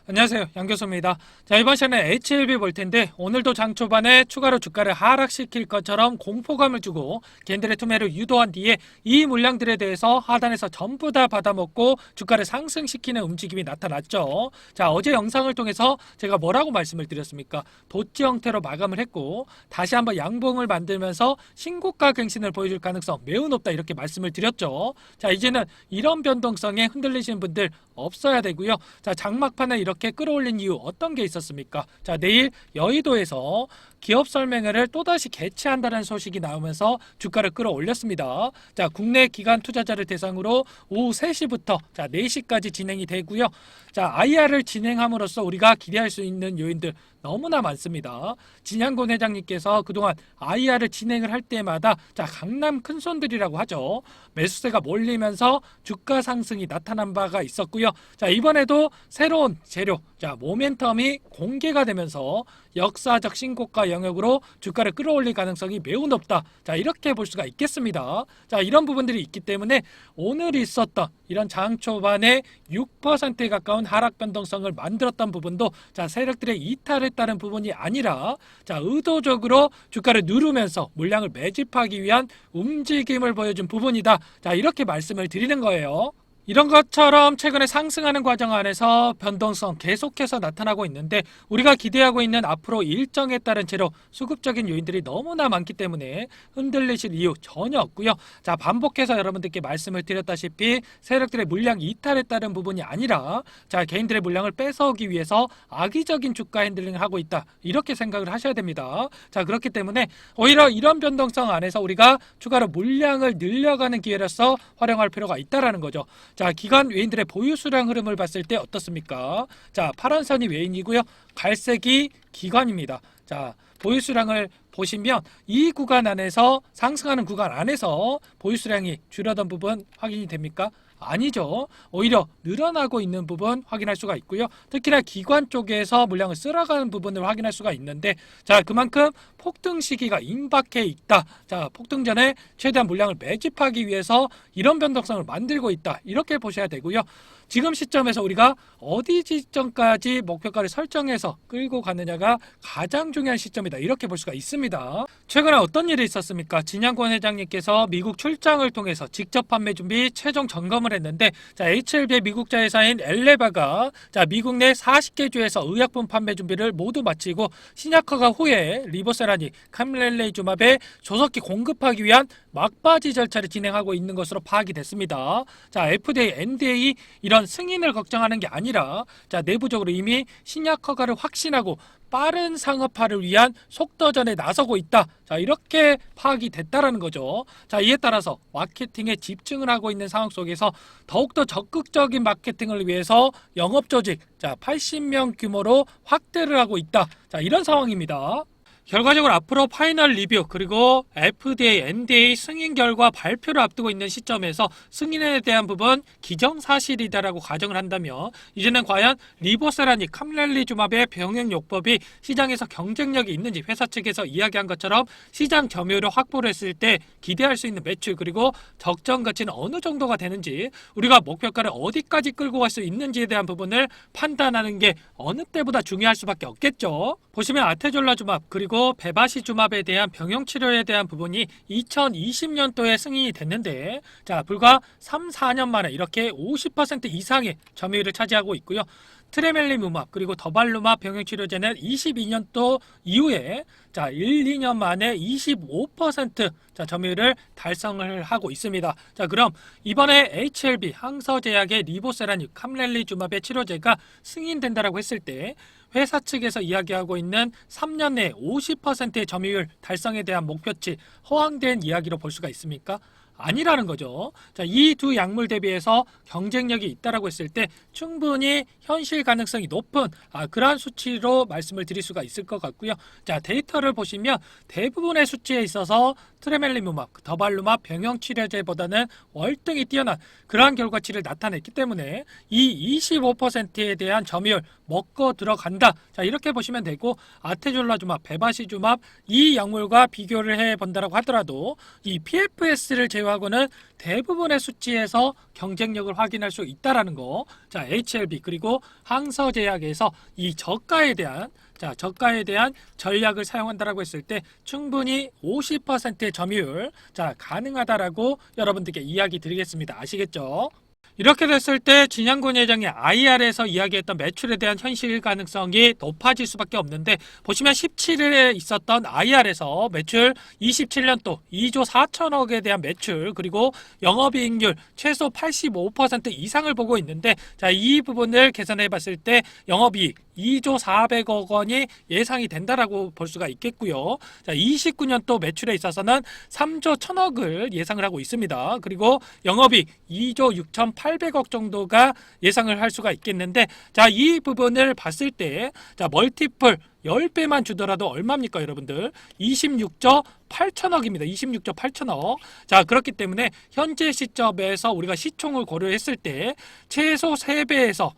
안녕하세요, 양교수입니다. 자, 이번 시간에 HLB 볼 텐데 오늘도 장 초반에 추가로 주가를 하락시킬 것처럼 공포감을 주고 개인들의 투매를 유도한 뒤에 이 물량들에 대해서 하단에서 전부 다 받아먹고 주가를 상승시키는 움직임이 나타났죠. 자, 어제 영상을 통해서 제가 뭐라고 말씀을 드렸습니까? 도치 형태로 마감을 했고 다시 한번 양봉을 만들면서 신고가 갱신을 보여줄 가능성 매우 높다 이렇게 말씀을 드렸죠. 자, 이제는 이런 변동성에 흔들리시는 분들 없어야 되고요. 자, 장막판에 이렇게 끌어올린 이유 어떤 게 있었습니까? 자, 내일 여의도에서 기업 설명회를 또다시 개최한다는 소식이 나오면서 주가를 끌어올렸습니다. 자, 국내 기관 투자자를 대상으로 오후 3시부터 자, 4시까지 진행이 되고요. 자, IR을 진행함으로써 우리가 기대할 수 있는 요인들 너무나 많습니다. 진양곤 회장님께서 그동안 IR을 진행을 할 때마다 자, 강남 큰손들이라고 하죠. 매수세가 몰리면서 주가 상승이 나타난 바가 있었고요. 자, 이번에도 새로운 재료, 자, 모멘텀이 공개가 되면서 역사적 신고가 영역으로 주가를 끌어올릴 가능성이 매우 높다. 자, 이렇게 볼 수가 있겠습니다. 자, 이런 부분들이 있기 때문에 오늘 있었던 이런 장 초반에 6%에 가까운 하락 변동성을 만들었던 부분도 자, 세력들의 이탈에 따른 부분이 아니라 자, 의도적으로 주가를 누르면서 물량을 매집하기 위한 움직임을 보여준 부분이다. 자, 이렇게 말씀을 드리는 거예요. 이런 것처럼 최근에 상승하는 과정 안에서 변동성 계속해서 나타나고 있는데 우리가 기대하고 있는 앞으로 일정에 따른 재료 수급적인 요인들이 너무나 많기 때문에 흔들리실 이유 전혀 없고요. 자, 반복해서 여러분들께 말씀을 드렸다시피 세력들의 물량 이탈에 따른 부분이 아니라 자, 개인들의 물량을 뺏어오기 위해서 악의적인 주가 핸들링을 하고 있다. 이렇게 생각을 하셔야 됩니다. 자, 그렇기 때문에 오히려 이런 변동성 안에서 우리가 추가로 물량을 늘려가는 기회로서 활용할 필요가 있다라는 거죠. 자, 기관 외인들의 보유 수량 흐름을 봤을 때 어떻습니까? 자, 파란 선이 외인이고요. 갈색이 기관입니다. 자, 보유 수량을 보시면 이 구간 안에서 상승하는 구간 안에서 보유 수량이 줄어든 부분 확인이 됩니까? 아니죠. 오히려 늘어나고 있는 부분 확인할 수가 있고요. 특히나 기관 쪽에서 물량을 쓸어가는 부분을 확인할 수가 있는데 자, 그만큼 폭등 시기가 임박해 있다. 자, 폭등 전에 최대한 물량을 매집하기 위해서 이런 변동성을 만들고 있다. 이렇게 보셔야 되고요. 지금 시점에서 우리가 어디 지점까지 목표가를 설정해서 끌고 가느냐가 가장 중요한 시점이다. 이렇게 볼 수가 있습니다. 최근에 어떤 일이 있었습니까? 진양권 회장님께서 미국 출장을 통해서 직접 판매 준비 최종 점검을 했는데 자, HLB의 미국 자회사인 엘레바가 자, 미국 내 40개 주에서 의약품 판매 준비를 모두 마치고 신약 허가 후에 리보세라니 캄렐레이주맙의 조속히 공급하기 위한 막바지 절차를 진행하고 있는 것으로 파악이 됐습니다. 자, FDA, NDA 이런 승인을 걱정하는 게 아니라 자, 내부적으로 이미 신약 허가를 확신하고 빠른 상업화를 위한 속도전에 나서고 있다. 자, 이렇게 파악이 됐다라는 거죠. 자, 이에 따라서 마케팅에 집중을 하고 있는 상황 속에서 더욱더 적극적인 마케팅을 위해서 영업 조직 자, 80명 규모로 확대를 하고 있다. 자, 이런 상황입니다. 결과적으로 앞으로 파이널 리뷰 그리고 FDA, NDA 승인 결과 발표를 앞두고 있는 시점에서 승인에 대한 부분 기정사실이다라고 가정을 한다면 이제는 과연 리보세라니 캄렐리주맙의 병행요법이 시장에서 경쟁력이 있는지 회사 측에서 이야기한 것처럼 시장 점유율을 확보를 했을 때 기대할 수 있는 매출 그리고 적정 가치는 어느 정도가 되는지 우리가 목표가를 어디까지 끌고 갈 수 있는지에 대한 부분을 판단하는 게 어느 때보다 중요할 수밖에 없겠죠. 보시면 아테졸라주맙 그리고 베바시주맙에 대한 병용치료에 대한 부분이 2020년도에 승인이 됐는데 자, 불과 3, 4년 만에 이렇게 50% 이상의 점유율을 차지하고 있고요. 트레멜리무맙 그리고 더발루맙 병용치료제는 22년도 이후에 자, 1, 2년 만에 25% 자, 점유율을 달성을 하고 있습니다. 자, 그럼 이번에 HLB 항서제약의 리보세라니 캄렐리주맙의 치료제가 승인된다라고 했을 때 회사 측에서 이야기하고 있는 3년 내 50%의 점유율 달성에 대한 목표치 허황된 이야기로 볼 수가 있습니까? 아니라는 거죠. 자, 이 두 약물 대비해서 경쟁력이 있다라고 했을 때 충분히 현실 가능성이 높은 그러한 수치로 말씀을 드릴 수가 있을 것 같고요. 자, 데이터를 보시면 대부분의 수치에 있어서 트레멜리무맙, 더발루맙 병용치료제보다는 월등히 뛰어난 그러한 결과치를 나타냈기 때문에 이 25%에 대한 점유율 먹고 들어간다. 자, 이렇게 보시면 되고 아테졸라주맙, 베바시주맙 이 약물과 비교를 해본다라고 하더라도 이 PFS를 제외 제외하고는 대부분의 수치에서 경쟁력을 확인할 수 있다라는 거. 자, HLB 그리고 항서제약에서 이 저가에 대한 전략을 사용한다라고 했을 때 충분히 50%의 점유율 가능하다라고 여러분들께 이야기 드리겠습니다. 아시겠죠? 이렇게 됐을 때 진양군 회장이 IR에서 이야기했던 매출에 대한 현실 가능성이 높아질 수밖에 없는데, 보시면 17일에 있었던 IR에서 매출 27년도 2조 4천억에 대한 매출, 그리고 영업이익률 최소 85% 이상을 보고 있는데, 이 부분을 계산해 봤을 때 영업이익 2조 400억 원이 예상이 된다라고 볼 수가 있겠고요. 29년도 매출에 있어서는 3조 1000억을 예상을 하고 있습니다. 그리고 영업이익 2조 6,800억 정도가 예상을 할 수가 있겠는데, 이 부분을 봤을 때 멀티플 10배만 주더라도 얼마입니까, 여러분들? 26조 8천억입니다. 26조 8천억. 그렇기 때문에 현재 시점에서 우리가 시총을 고려했을 때 최소 3배에서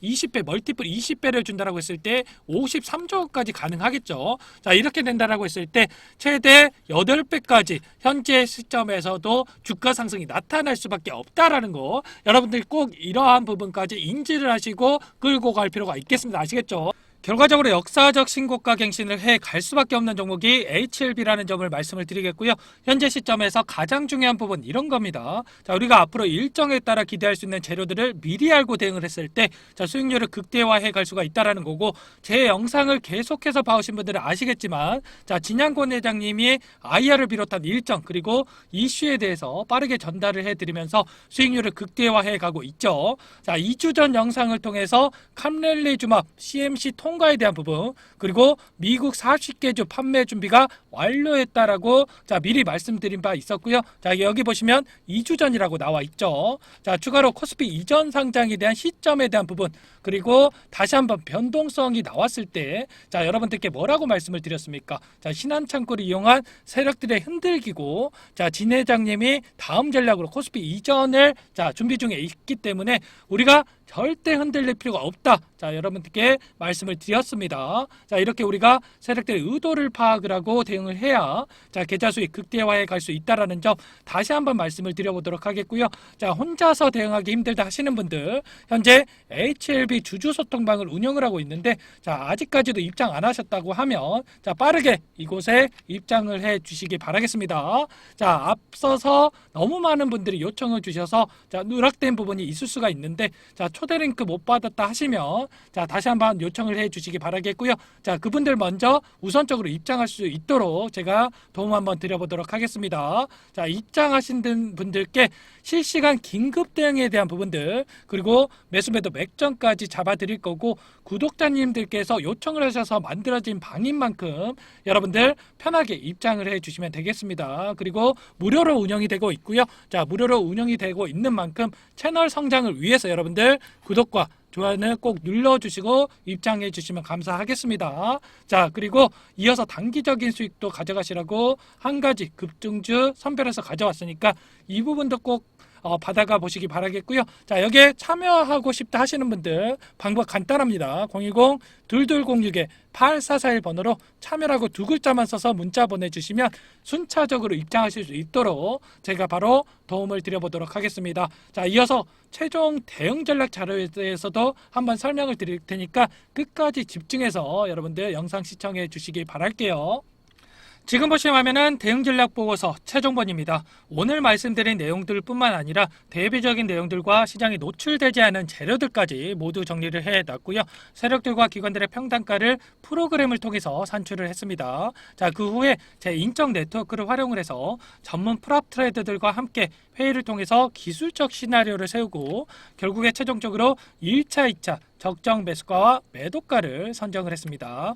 20배, 멀티플 20배를 준다라고 했을 때 53조까지 가능하겠죠. 이렇게 된다라고 했을 때 최대 8배까지 현재 시점에서도 주가 상승이 나타날 수밖에 없다라는 거, 여러분들 꼭 이러한 부분까지 인지를 하시고 끌고 갈 필요가 있겠습니다. 아시겠죠? 결과적으로 역사적 신고가 갱신을 해 갈 수밖에 없는 종목이 HLB라는 점을 말씀을 드리겠고요. 현재 시점에서 가장 중요한 부분 이런 겁니다. 우리가 앞으로 일정에 따라 기대할 수 있는 재료들을 미리 알고 대응을 했을 때 수익률을 극대화해 갈 수가 있다는 거고, 제 영상을 계속해서 봐오신 분들은 아시겠지만 진양권 회장님이 IR을 비롯한 일정 그리고 이슈에 대해서 빠르게 전달을 해드리면서 수익률을 극대화해 가고 있죠. 2주 전 영상을 통해서 캄렐리주맙 CMC 통과에 대한 부분, 그리고 미국 40개주 판매 준비가 완료했다라고 미리 말씀드린 바 있었고요. 여기 보시면 2주 전이라고 나와 있죠. 추가로 코스피 이전 상장에 대한 시점에 대한 부분, 그리고 다시 한번 변동성이 나왔을 때 여러분들께 뭐라고 말씀을 드렸습니까? 신한창구를 이용한 세력들의 흔들기고, 진 회장님이 다음 전략으로 코스피 이전을 준비 중에 있기 때문에 우리가 절대 흔들릴 필요가 없다. 여러분들께 말씀을 드렸습니다. 이렇게 우리가 세력들의 의도를 파악을 하고 대응을 해야 계좌 수익 극대화해 갈 수 있다라는 점 다시 한번 말씀을 드려보도록 하겠고요. 혼자서 대응하기 힘들다 하시는 분들, 현재 HLB 주주소통방을 운영을 하고 있는데, 아직까지도 입장 안 하셨다고 하면 빠르게 이곳에 입장을 해 주시기 바라겠습니다. 앞서서 너무 많은 분들이 요청을 주셔서 누락된 부분이 있을 수가 있는데, 초대 링크 못 받았다 하시면 다시 한번 요청을 해 주시기 바라겠고요. 그분들 먼저 우선적으로 입장할 수 있도록 제가 도움 한번 드려보도록 하겠습니다. 입장하신 분들께 실시간 긴급 대응에 대한 부분들, 그리고 매수매도 맥점까지 잡아드릴 거고, 구독자님들께서 요청을 하셔서 만들어진 방인 만큼 여러분들 편하게 입장을 해 주시면 되겠습니다. 그리고 무료로 운영이 되고 있고요. 무료로 운영이 되고 있는 만큼 채널 성장을 위해서 여러분들 구독과 좋아요는 꼭 눌러주시고 입장해 주시면 감사하겠습니다. 그리고 이어서 단기적인 수익도 가져가시라고 한 가지 급등주 선별해서 가져왔으니까 이 부분도 꼭 받아가 보시기 바라겠고요. 여기에 참여하고 싶다 하시는 분들 방법 간단합니다. 010-2206-8441 번호로 참여라고 두 글자만 써서 문자 보내주시면 순차적으로 입장하실 수 있도록 제가 바로 도움을 드려보도록 하겠습니다. 이어서 최종 대응 전략 자료에 대해서도 한번 설명을 드릴 테니까 끝까지 집중해서 여러분들 영상 시청해 주시기 바랄게요. 지금 보시는 화면은 대응전략 보고서 최종본입니다. 오늘 말씀드린 내용들 뿐만 아니라 대비적인 내용들과 시장에 노출되지 않은 재료들까지 모두 정리를 해놨고요. 세력들과 기관들의 평단가를 프로그램을 통해서 산출을 했습니다. 그 후에 제 인적 네트워크를 활용을 해서 전문 프랍 트레이더들과 함께 회의를 통해서 기술적 시나리오를 세우고, 결국에 최종적으로 1차, 2차 적정 매수가와 매도가를 선정을 했습니다.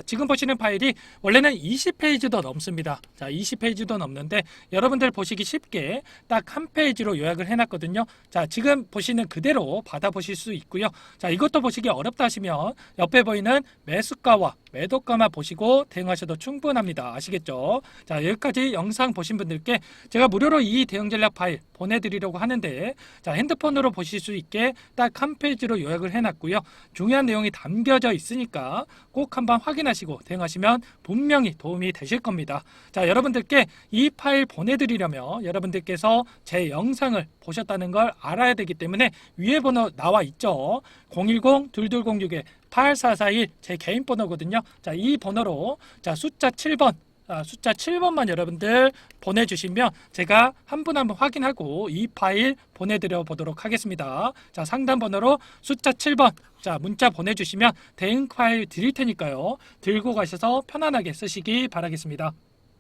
지금 보시는 파일이 원래는 20페이지도 넘습니다. 20페이지도 넘는데 여러분들 보시기 쉽게 딱 한 페이지로 요약을 해놨거든요. 지금 보시는 그대로 받아보실 수 있고요. 이것도 보시기 어렵다 하시면 옆에 보이는 매수가와 매도가만 보시고 대응하셔도 충분합니다. 아시겠죠? 여기까지 영상 보신 분들께 제가 무료로 이 대응 전략 파일 보내드리려고 하는데, 자, 핸드폰으로 보실 수 있게 딱 한 페이지로 요약을 해놨고요. 중요한 내용이 담겨져 있으니까 꼭 한번 확인하시고 대응하시면 분명히 도움이 되실 겁니다. 자, 여러분들께 이 파일 보내드리려면 여러분들께서 제 영상을 보셨다는 걸 알아야 되기 때문에 위에 번호 나와 있죠. 010-2206-8441 제 개인 번호거든요. 자, 이 번호로 자, 숫자 7번만 여러분들 보내주시면 제가 한 분 한 분 확인하고 이 파일 보내드려 보도록 하겠습니다. 자, 상담 번호로 숫자 7번 자, 문자 보내주시면 대응 파일 드릴 테니까요. 들고 가셔서 편안하게 쓰시기 바라겠습니다.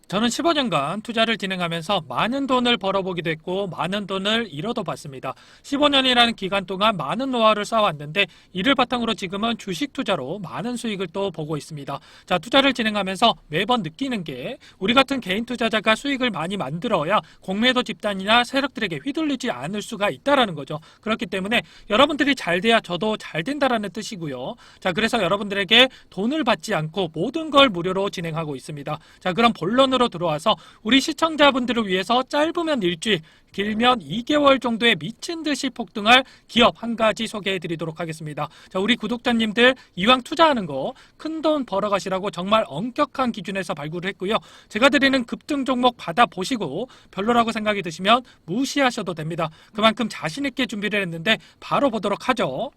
저는 15년간 투자를 진행하면서 많은 돈을 벌어보기도 했고 많은 돈을 잃어도 봤습니다. 15년이라는 기간 동안 많은 노하우를 쌓아왔는데 이를 바탕으로 지금은 주식 투자로 많은 수익을 또 보고 있습니다. 자, 투자를 진행하면서 매번 느끼는 게 우리 같은 개인 투자자가 수익을 많이 만들어야 공매도 집단이나 세력들에게 휘둘리지 않을 수가 있다라는 거죠. 그렇기 때문에 여러분들이 잘 돼야 저도 잘 된다라는 뜻이고요. 자, 그래서 여러분들에게 돈을 받지 않고 모든 걸 무료로 진행하고 있습니다. 자, 그럼 본론으로 들어와서 우리 시청자분들을 위해서 짧으면 일주일, 길면 2개월 정도의 미친 듯이 폭등할 기업 한 가지 소개해 드리도록 하겠습니다. 자, 우리 구독자님들 이왕 투자하는 거 큰 돈 벌어가시라고 정말 엄격한 기준에서 발굴을 했고요. 제가 드리는 급등 종목 받아보시고 별로라고 생각이 드시면 무시하셔도 됩니다. 그만큼 자신 있게 준비를 했는데 바로 보도록 하죠.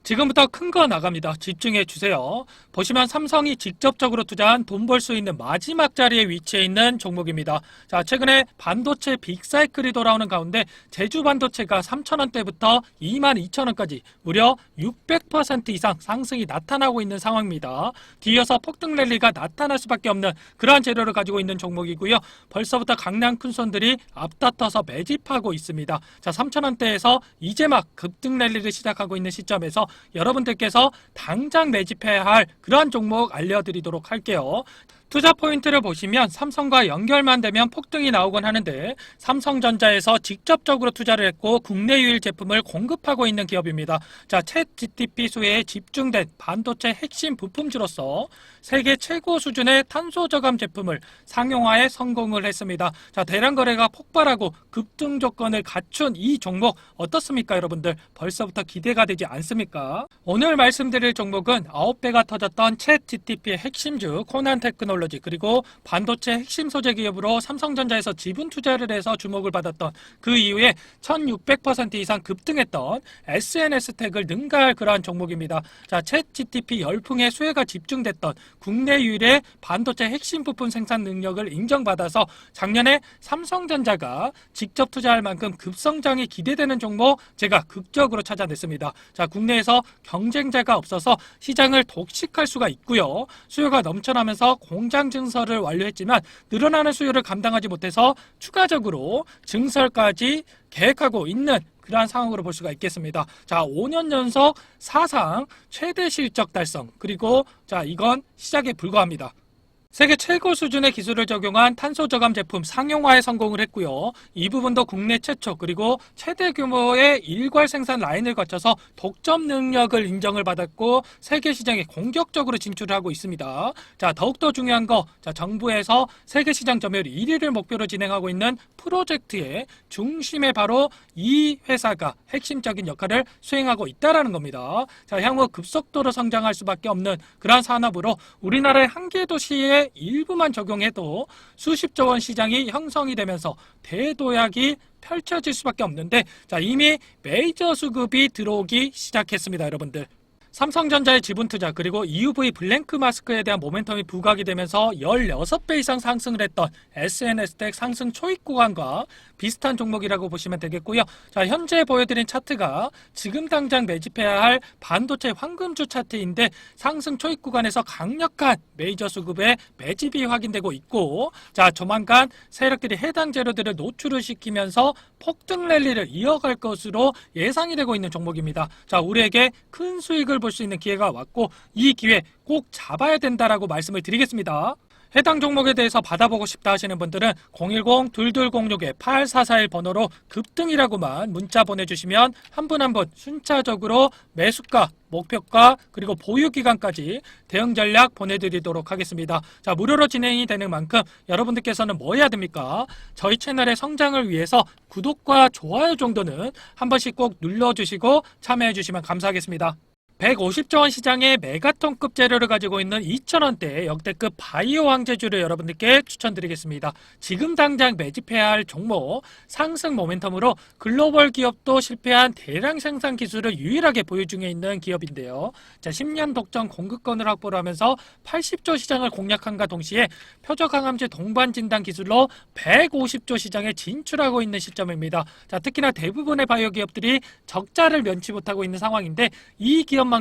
지금부터 큰 거 나갑니다. 집중해 주세요. 보시면 삼성이 직접적으로 투자한 돈 벌 수 있는 마지막 자리에 위치해 있는 종목입니다. 자, 최근에 반도체 빅사이클이 돌아오는 가운데 제주 반도체가 3,000원대부터 22,000원까지 무려 600% 이상 상승이 나타나고 있는 상황입니다. 뒤이어서 폭등 랠리가 나타날 수밖에 없는 그러한 재료를 가지고 있는 종목이고요. 벌써부터 강남 큰손들이 앞다퉈서 매집하고 있습니다. 자, 3,000원대에서 이제 막 급등 랠리를 시작하고 있는 시점에서 여러분들께서 당장 매집해야 할 그러한 종목 알려드리도록 할게요. 투자 포인트를 보시면 삼성과 연결만 되면 폭등이 나오곤 하는데 삼성전자에서 직접적으로 투자를 했고 국내 유일 제품을 공급하고 있는 기업입니다. 자, 챗 GTP 수혜에 집중된 반도체 핵심 부품주로서 세계 최고 수준의 탄소 저감 제품을 상용화에 성공을 했습니다. 자, 대량 거래가 폭발하고 급등 조건을 갖춘 이 종목 어떻습니까, 여러분들? 벌써부터 기대가 되지 않습니까? 오늘 말씀드릴 종목은 9배가 터졌던 챗 GTP의 핵심주 코난 테크놀로지 그리고 반도체 핵심 소재 기업으로 삼성전자에서 지분 투자를 해서 주목을 받았던 그 이후에 1600% 이상 급등했던 SNS텍을 능가할 그러한 종목입니다. 자, 챗 GTP 열풍의 수혜가 집중됐던 국내 유일의 반도체 핵심 부품 생산 능력을 인정받아서 작년에 삼성전자가 직접 투자할 만큼 급성장이 기대되는 종목 제가 극적으로 찾아냈습니다. 자, 국내에서 경쟁자가 없어서 시장을 독식할 수가 있고요. 수요가 넘쳐나면서 공장 증설을 완료했지만 늘어나는 수요를 감당하지 못해서 추가적으로 증설까지 계획하고 있는 그러한 상황으로 볼 수가 있겠습니다. 자, 5년 연속 사상 최대 실적 달성 그리고 자, 이건 시작에 불과합니다. 세계 최고 수준의 기술을 적용한 탄소 저감 제품 상용화에 성공을 했고요. 이 부분도 국내 최초 그리고 최대 규모의 일괄 생산 라인을 거쳐서 독점 능력을 인정을 받았고 세계 시장에 공격적으로 진출하고 있습니다. 자, 더욱더 중요한 거, 자, 정부에서 세계 시장 점유율 1위를 목표로 진행하고 있는 프로젝트의 중심에 바로 이 회사가 핵심적인 역할을 수행하고 있다라는 겁니다. 자, 향후 급속도로 성장할 수밖에 없는 그러한 산업으로 우리나라의 한 개 도시에 일부만 적용해도 수십조 원 시장이 형성이 되면서 대도약이 펼쳐질 수밖에 없는데 자, 이미 메이저 수급이 들어오기 시작했습니다, 여러분들. 삼성전자의 지분 투자 그리고 EUV 블랭크 마스크에 대한 모멘텀이 부각이 되면서 16배 이상 상승을 했던 SNS텍 상승 초입 구간과 비슷한 종목이라고 보시면 되겠고요. 자, 현재 보여드린 차트가 지금 당장 매집해야 할 반도체 황금주 차트인데 상승 초입 구간에서 강력한 메이저 수급의 매집이 확인되고 있고 자, 조만간 세력들이 해당 재료들을 노출을 시키면서 폭등 랠리를 이어갈 것으로 예상이 되고 있는 종목입니다. 자, 우리에게 큰 수익을 볼 수 있는 기회가 왔고 이 기회 꼭 잡아야 된다라고 말씀을 드리겠습니다. 해당 종목에 대해서 받아보고 싶다 하시는 분들은 010-2206-8441 번호로 급등이라고만 문자 보내주시면 한 분 한 분 순차적으로 매수가, 목표가, 그리고 보유기간까지 대응 전략 보내드리도록 하겠습니다. 자, 무료로 진행이 되는 만큼 여러분들께서는 뭐 해야 됩니까? 저희 채널의 성장을 위해서 구독과 좋아요 정도는 한 번씩 꼭 눌러주시고 참여해주시면 감사하겠습니다. 150조 원 시장의 메가톤급 재료를 가지고 있는 2,000원대 역대급 바이오 황제주를 여러분들께 추천드리겠습니다. 지금 당장 매집해야 할 종목, 상승 모멘텀으로 글로벌 기업도 실패한 대량 생산 기술을 유일하게 보유 중에 있는 기업인데요. 자, 10년 독점 공급권을 확보를 하면서 80조 시장을 공략함과 동시에 표적항암제 동반 진단 기술로 150조 시장에 진출하고 있는 시점입니다. 자, 특히나 대부분의 바이오 기업들이 적자를 면치 못하고 있는 상황인데 이 기업만큼은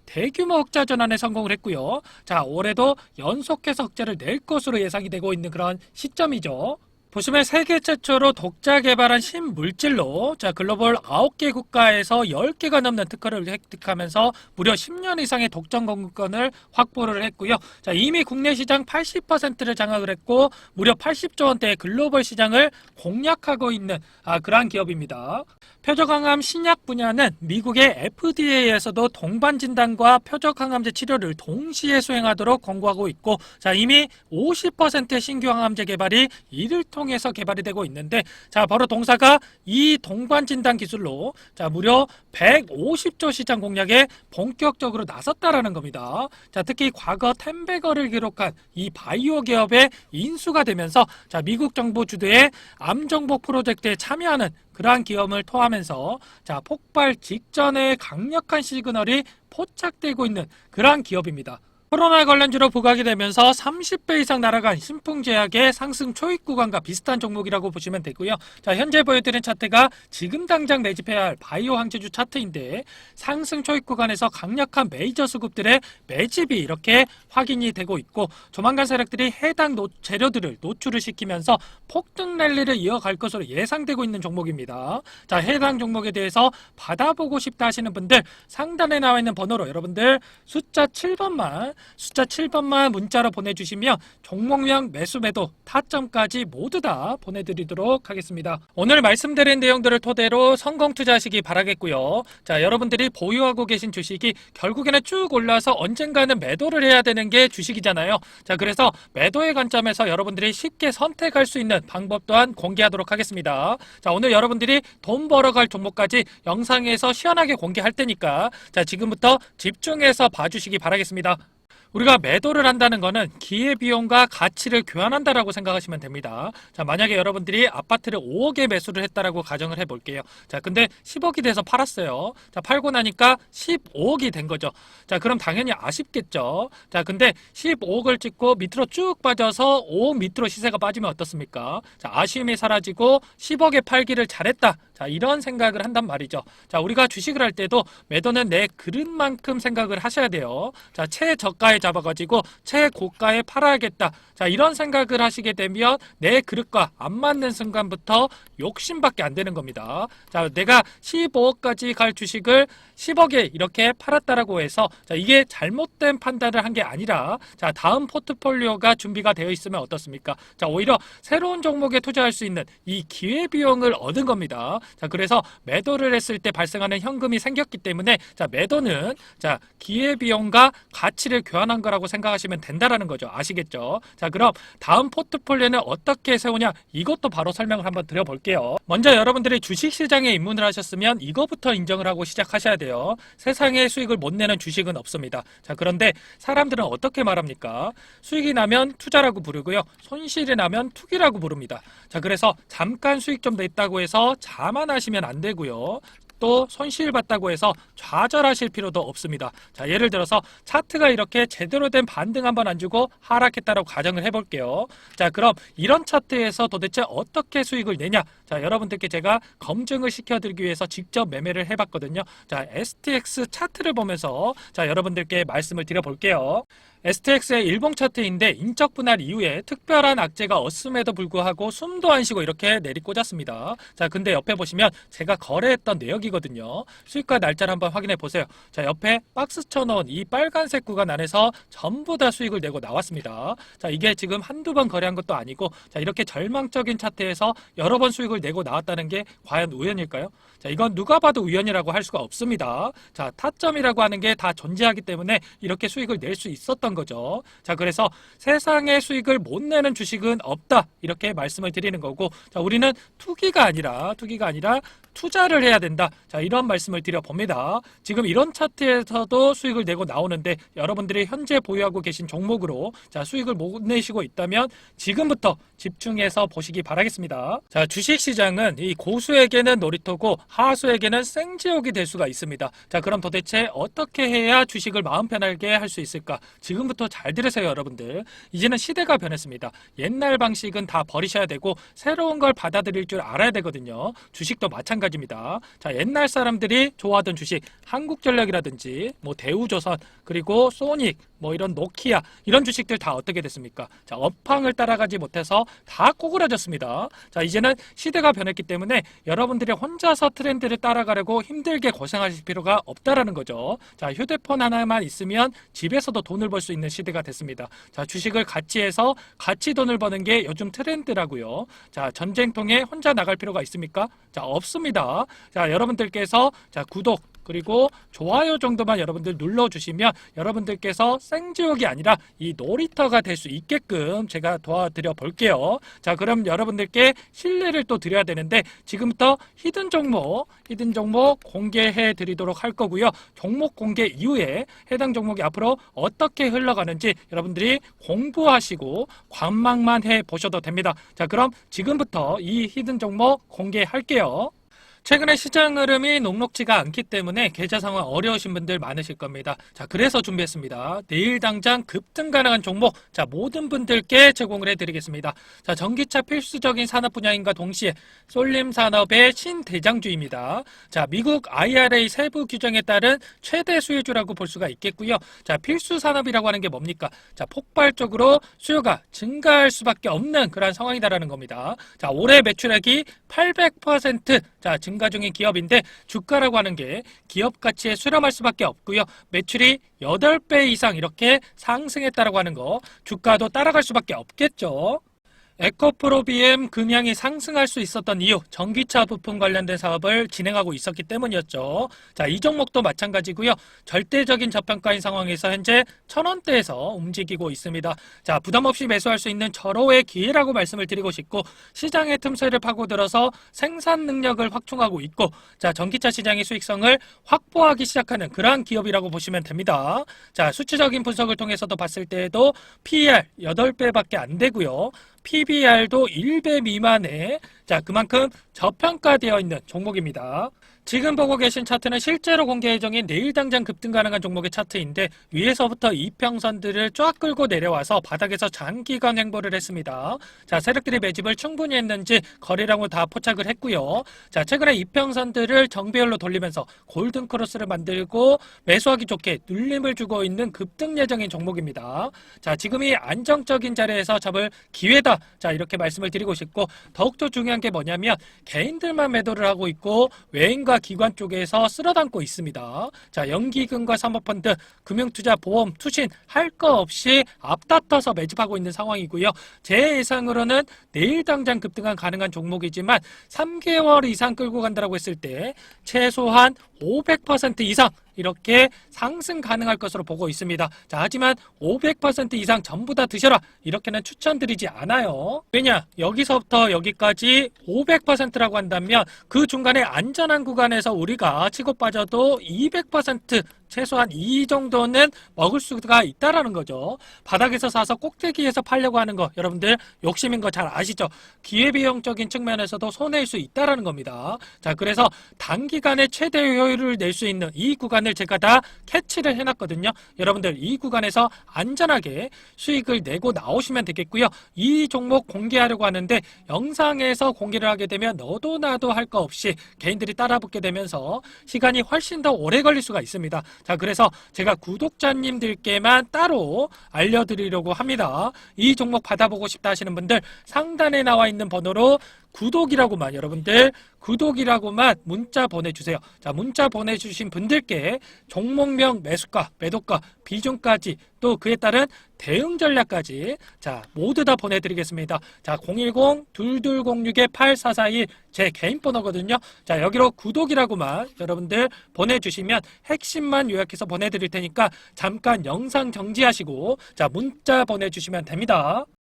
대규모 흑자 전환에 성공을 했고요. 자, 올해도 연속해서 흑자를 낼 것으로 예상이 되고 있는 그런 시점이죠. 보시면 세계 최초로 독자 개발한 신물질로 글로벌 9개 국가에서 10개가 넘는 특허를 획득하면서 무려 10년 이상의 독점 공급권을 확보를 했고요. 자, 이미 국내 시장 80%를 장악을 했고 무려 80조 원대의 글로벌 시장을 공략하고 있는 그러한 기업입니다. 표적항암 신약 분야는 미국의 FDA에서도 동반 진단과 표적항암제 치료를 동시에 수행하도록 권고하고 있고, 자, 이미 50%의 신규 항암제 개발이 이를 통해서 개발이 되고 있는데, 자, 바로 동사가 이 동반 진단 기술로 무려 150조 시장 공략에 본격적으로 나섰다라는 겁니다. 자, 특히 과거 텐베거를 기록한 이 바이오 기업의 인수가 되면서 미국 정부 주도의 암 정복 프로젝트에 참여하는 그러한 기업을 토하면서 폭발 직전에 강력한 시그널이 포착되고 있는 그러한 기업입니다. 코로나 관련주로 부각이 되면서 30배 이상 날아간 신풍제약의 상승 초입 구간과 비슷한 종목이라고 보시면 되고요. 자, 현재 보여드린 차트가 지금 당장 매집해야 할 바이오 황제주 차트인데 상승 초입 구간에서 강력한 메이저 수급들의 매집이 이렇게 확인이 되고 있고 조만간 세력들이 해당 재료들을 노출을 시키면서 폭등 랠리를 이어갈 것으로 예상되고 있는 종목입니다. 자, 해당 종목에 대해서 받아보고 싶다 하시는 분들 상단에 나와 있는 번호로 여러분들 숫자 7번만 문자로 보내주시면 종목명, 매수, 매도, 타점까지 모두 다 보내드리도록 하겠습니다. 오늘 말씀드린 내용들을 토대로 성공 투자하시기 바라겠고요. 자, 여러분들이 보유하고 계신 주식이 결국에는 쭉 올라서 언젠가는 매도를 해야 되는 게 주식이잖아요. 자, 그래서 매도의 관점에서 여러분들이 쉽게 선택할 수 있는 방법 또한 공개하도록 하겠습니다. 자, 오늘 여러분들이 돈 벌어갈 종목까지 영상에서 시원하게 공개할 테니까 지금부터 집중해서 봐주시기 바라겠습니다. 우리가 매도를 한다는 것은 기회비용과 가치를 교환한다라고 생각하시면 됩니다. 자, 만약에 여러분들이 아파트를 5억에 매수를 했다라고 가정을 해볼게요. 자, 근데 10억이 돼서 팔았어요. 자, 팔고 나니까 15억이 된 거죠. 자, 그럼 당연히 아쉽겠죠. 자, 근데 15억을 찍고 밑으로 쭉 빠져서 5억 밑으로 시세가 빠지면 어떻습니까? 자, 아쉬움이 사라지고 10억에 팔기를 잘했다. 자, 이런 생각을 한단 말이죠. 자, 우리가 주식을 할 때도 매도는 내 그릇만큼 생각을 하셔야 돼요. 자, 최저가에 잡아가지고 최고가에 팔아야겠다. 자, 이런 생각을 하시게 되면 내 그릇과 안 맞는 순간부터 욕심밖에 안 되는 겁니다. 자, 내가 15억까지 갈 주식을 10억에 이렇게 팔았다라고 해서 이게 잘못된 판단을 한 게 아니라 다음 포트폴리오가 준비가 되어 있으면 어떻습니까? 자, 오히려 새로운 종목에 투자할 수 있는 이 기회비용을 얻은 겁니다. 자, 그래서 매도를 했을 때 발생하는 현금이 생겼기 때문에 매도는 기회비용과 가치를 교환한 거라고 생각하시면 된다라는 거죠. 아시겠죠? 자, 그럼 다음 포트폴리오는 어떻게 세우냐, 이것도 바로 설명을 한번 드려볼게요. 먼저 여러분들이 주식시장에 입문을 하셨으면 이거부터 인정을 하고 시작하셔야 돼요. 세상에 수익을 못 내는 주식은 없습니다. 자, 그런데 사람들은 어떻게 말합니까? 수익이 나면 투자라고 부르고요, 손실이 나면 투기라고 부릅니다. 자, 그래서 잠깐 수익 좀 냈다고 해서 자만하시면 안 되고요, 또 손실 봤다고 해서 좌절하실 필요도 없습니다. 자, 예를 들어서 차트가 이렇게 제대로 된 반등 한번 안 주고 하락했다라고 가정을 해볼게요. 자, 그럼 이런 차트에서 도대체 어떻게 수익을 내냐? 자, 여러분들께 제가 검증을 시켜드리기 위해서 직접 매매를 해봤거든요. 자, STX 차트를 보면서 여러분들께 말씀을 드려볼게요. STX의 일봉 차트인데 인적 분할 이후에 특별한 악재가 없음에도 불구하고 숨도 안 쉬고 이렇게 내리꽂았습니다. 자, 근데 옆에 보시면 제가 거래했던 내역이거든요. 수익과 날짜를 한번 확인해 보세요. 자, 옆에 박스 쳐놓은 이 빨간색 구간 안에서 전부 다 수익을 내고 나왔습니다. 자, 이게 지금 한두 번 거래한 것도 아니고, 자, 이렇게 절망적인 차트에서 여러 번 수익을 내고 나왔다는 게 과연 우연일까요? 자, 이건 누가 봐도 우연이라고 할 수가 없습니다. 자, 타점이라고 하는 게 다 존재하기 때문에 이렇게 수익을 낼 수 있었던 거죠. 자, 그래서 세상에 수익을 못 내는 주식은 없다, 이렇게 말씀을 드리는 거고, 자, 우리는 투기가 아니라 투자를 해야 된다. 자, 이런 말씀을 드려봅니다. 지금 이런 차트에서도 수익을 내고 나오는데 여러분들이 현재 보유하고 계신 종목으로 자, 수익을 못 내시고 있다면 지금부터 집중해서 보시기 바라겠습니다. 자, 주식시장은 이 고수에게는 놀이터고 하수에게는 생지옥이 될 수가 있습니다. 자, 그럼 도대체 어떻게 해야 주식을 마음 편하게 할 수 있을까? 지금부터 잘 들으세요, 여러분들. 이제는 시대가 변했습니다. 옛날 방식은 다 버리셔야 되고 새로운 걸 받아들일 줄 알아야 되거든요. 주식도 마찬가지입니다. 자, 옛날 사람들이 좋아하던 주식, 한국전력이라든지 뭐 대우조선, 그리고 소닉, 뭐 이런 노키아, 이런 주식들 다 어떻게 됐습니까? 자, 업황을 따라가지 못해서 다 꼬그라졌습니다. 자, 이제는 시대가 변했기 때문에 여러분들이 혼자서 트렌드를 따라가려고 힘들게 고생하실 필요가 없다라는 거죠. 자, 휴대폰 하나만 있으면 집에서도 돈을 벌 수 있는 시대가 됐습니다. 자, 주식을 같이 해서 같이 돈을 버는 게 요즘 트렌드라고요. 자, 전쟁통에 혼자 나갈 필요가 있습니까? 자, 없습니다. 자, 여러분들께서 자, 구독 그리고 좋아요 정도만 여러분들 눌러주시면 여러분들께서 생지옥이 아니라 이 놀이터가 될 수 있게끔 제가 도와드려 볼게요. 자, 그럼 여러분들께 신뢰를 또 드려야 되는데 지금부터 히든 종목 공개해 드리도록 할 거고요. 종목 공개 이후에 해당 종목이 앞으로 어떻게 흘러가는지 여러분들이 공부하시고 관망만 해 보셔도 됩니다. 자, 그럼 지금부터 이 히든 종목 공개할게요. 최근에 시장 흐름이 녹록지가 않기 때문에 계좌 상황 어려우신 분들 많으실 겁니다. 자, 그래서 준비했습니다. 내일 당장 급등 가능한 종목, 자, 모든 분들께 제공을 해드리겠습니다. 자, 전기차 필수적인 산업 분야인가 동시에 쏠림 산업의 신대장주입니다. 자, 미국 IRA 세부 규정에 따른 최대 수혜주라고 볼 수가 있겠고요. 자, 필수 산업이라고 하는 게 뭡니까? 자, 폭발적으로 수요가 증가할 수밖에 없는 그런 상황이다라는 겁니다. 자, 올해 매출액이 800% 자, 증가 중인 기업인데 주가라고 하는 게 기업 가치에 수렴할 수밖에 없고요. 매출이 8배 이상 이렇게 상승했다라고 하는 거, 주가도 따라갈 수밖에 없겠죠. 에코프로 BM 금양이 상승할 수 있었던 이유, 전기차 부품 관련된 사업을 진행하고 있었기 때문이었죠. 자, 이 종목도 마찬가지고요. 절대적인 저평가인 상황에서 현재 1,000원대에서 움직이고 있습니다. 자, 부담 없이 매수할 수 있는 절호의 기회라고 말씀을 드리고 싶고, 시장의 틈새를 파고들어서 생산 능력을 확충하고 있고, 자, 전기차 시장의 수익성을 확보하기 시작하는 그러한 기업이라고 보시면 됩니다. 자, 수치적인 분석을 통해서도 봤을 때에도 PER 8배밖에 안 되고요. PBR도 1배 미만에, 자, 그만큼 저평가되어 있는 종목입니다. 지금 보고 계신 차트는 실제로 공개 예정인 내일 당장 급등 가능한 종목의 차트인데 위에서부터 이평선들을 쫙 끌고 내려와서 바닥에서 장기간 횡보를 했습니다. 자, 세력들이 매집을 충분히 했는지 거래량을 다 포착을 했고요. 자, 최근에 이평선들을 정배열로 돌리면서 골든 크로스를 만들고 매수하기 좋게 눌림을 주고 있는 급등 예정인 종목입니다. 자, 지금이 안정적인 자리에서 잡을 기회다. 자, 이렇게 말씀을 드리고 싶고, 더욱더 중요한 게 뭐냐면 개인들만 매도를 하고 있고 외인과 기관 쪽에서 쓸어담고 있습니다. 자, 연기금과 사모펀드, 금융투자, 보험, 투신 할 거 없이 앞다퉈서 매집하고 있는 상황이고요. 제 예상으로는 내일 당장 급등한 가능한 종목이지만 3개월 이상 끌고 간다고 했을 때 최소한 500% 이상 이렇게 상승 가능할 것으로 보고 있습니다. 자, 하지만 500% 이상 전부 다 드셔라, 이렇게는 추천드리지 않아요. 왜냐? 여기서부터 여기까지 500%라고 한다면 그 중간에 안전한 구간에서 우리가 치고 빠져도 200% 최소한 이 정도는 먹을 수가 있다라는 거죠. 바닥에서 사서 꼭대기에서 팔려고 하는 거 여러분들 욕심인 거 잘 아시죠? 기회비용적인 측면에서도 손해일 수 있다라는 겁니다. 자, 그래서 단기간에 최대 효율을 낼 수 있는 이 구간을 제가 다 캐치를 해놨거든요. 여러분들 이 구간에서 안전하게 수익을 내고 나오시면 되겠고요. 이 종목 공개하려고 하는데 영상에서 공개를 하게 되면 너도 나도 할 거 없이 개인들이 따라붙게 되면서 시간이 훨씬 더 오래 걸릴 수가 있습니다. 자, 그래서 제가 구독자님들께만 따로 알려드리려고 합니다. 이 종목 받아보고 싶다 하시는 분들 상단에 나와 있는 번호로 구독이라고만, 여러분들 구독이라고만 문자 보내주세요. 자, 문자 보내주신 분들께 종목명, 매수가, 매도가, 비중까지 또 그에 따른 대응 전략까지 자 모두 다 보내드리겠습니다. 자, 010-2206-8441 제 개인 번호거든요. 자, 여기로 구독이라고만 여러분들 보내주시면 핵심만 요약해서 보내드릴 테니까 잠깐 영상 정지하시고 자 문자 보내주시면 됩니다.